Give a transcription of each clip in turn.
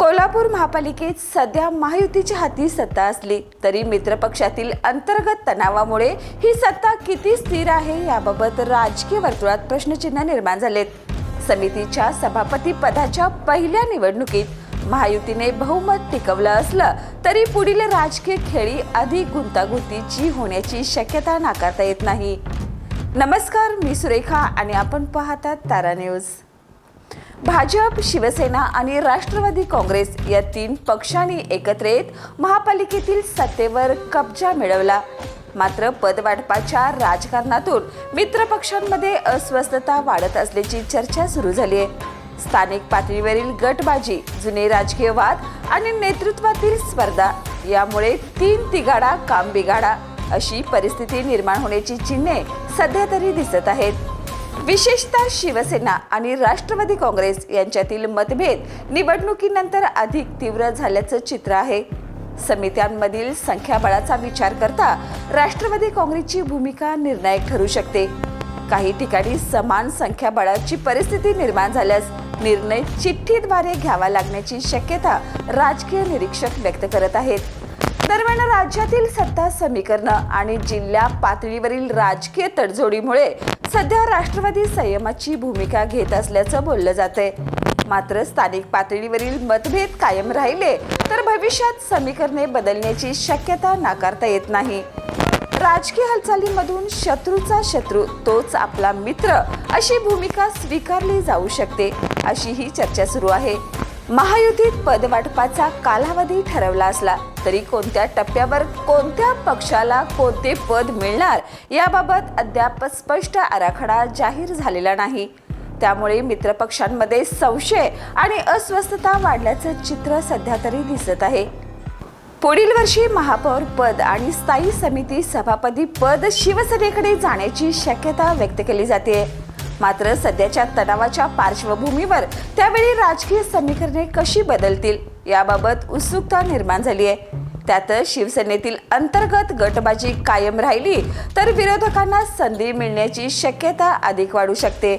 कोल्हापूर महापालिकेत सध्या महायुतीच्या हाती सत्ता असली तरी मित्रपक्षातील अंतर्गत तणावामुळे ही सत्ता किती स्थिर आहे याबाबत राजकीय वर्तुळात प्रश्नचिन्ह निर्माण झालेत. समितीच्या सभापती पदाच्या पहिल्या निवडणुकीत महायुतीने बहुमत टिकवलं असलं तरी पुढील राजकीय खेळी अधिक गुंतागुंतीची होण्याची शक्यता नाकारता येत नाही. नमस्कार, मी सुरेखा आणि आपण पाहतात तारा न्यूज. भाजप, शिवसेना आणि राष्ट्रवादी काँग्रेस या तीन पक्षांनी एकत्र येत महापालिकेतील सत्तेवर कब्जा मिळवला. मात्र पदवाटपाच्या राजकारणातून मित्रपक्षांमध्ये अस्वस्थता वाढत असल्याची चर्चा सुरू झाली आहे. स्थानिक पातळीवरील गटबाजी, जुने राजकीय वाद आणि नेतृत्वातील स्पर्धा यामुळे तीन तिगाडा काम बिगाडा अशी परिस्थिती निर्माण होण्याची चिन्हे सध्या तरी दिसत आहेत. विशेषतः शिवसेना आणि राष्ट्रवादी काँग्रेस यांच्यातील मतभेद निवडणुकीनंतर अधिक तीव्र झाल्याचं चित्र आहे. समित्यांमधील संख्याबळाचा विचार करता राष्ट्रवादी काँग्रेसची भूमिका निर्णायक ठरू शकते. काही ठिकाणी समान संख्याबळाची परिस्थिती निर्माण झाल्यास निर्णय चिठ्ठीद्वारे घ्यावा लागण्याची शक्यता राजकीय निरीक्षक व्यक्त करत आहेत. दरम्यान राज्यातील सत्ता समीकरणं आणि जिल्हा पातळीवरील राजकीय तडजोडीमुळे सध्या राष्ट्रवादी संयमाची भूमिका घेत असल्याचं बोललं जातंय. मात्र स्थानिक पातळीवरील मतभेद कायम राहिले तर भविष्यात समीकरणे बदलण्याची शक्यता नाकारता येत नाही. राजकीय हालचालींमधून शत्रूचा शत्रू तोच आपला मित्र अशी भूमिका स्वीकारली जाऊ शकते, अशी ही चर्चा सुरू आहे. महायुतीत पदवाटपाचा कालावधी ठरवला असला तरी कोणत्या टप्प्यावर कोणत्या पक्षाला कोणते पद मिळणार याबाबत अद्याप स्पष्ट आराखडा जाहीर झालेला नाही. त्यामुळे मित्रपक्षांमध्ये संशय आणि अस्वस्थता वाढल्याचं चित्र सध्या तरी दिसत आहे. पुढील वर्षी महापौर पद आणि स्थायी समिती सभापती पद शिवसेनेकडे जाण्याची शक्यता व्यक्त केली जाते. मात्र सध्याच्या तणावाच्या पार्श्वभूमीवर त्यावेळी राजकीय समीकरणे कशी बदलतील याबाबत उत्सुकता निर्माण झाली आहे. त्यातच शिवसेनेतील अंतर्गत गटबाजी कायम राहिली तर विरोधकांना संधी मिळण्याची शक्यता अधिक वाढू शकते.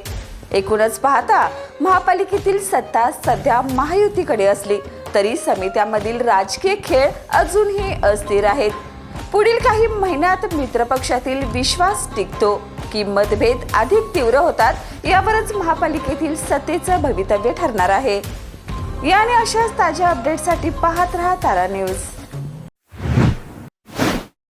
एकूणच पाहता महापालिकेतील सत्ता सध्या महायुतीकडे असली तरी समित्यांमधील राजकीय खेळ अजूनही अस्थिर आहेत. पुढील काही महिन्यात मित्रपक्षातील विश्वास टिकतो की मतभेद अधिक तीव्र होतात यावरच महापालिकेतील सत्तेचं भवितव्य ठरणार आहे. याने अशाच ताज्या अपडेटसाठी पाहत रहा तारा न्यूज.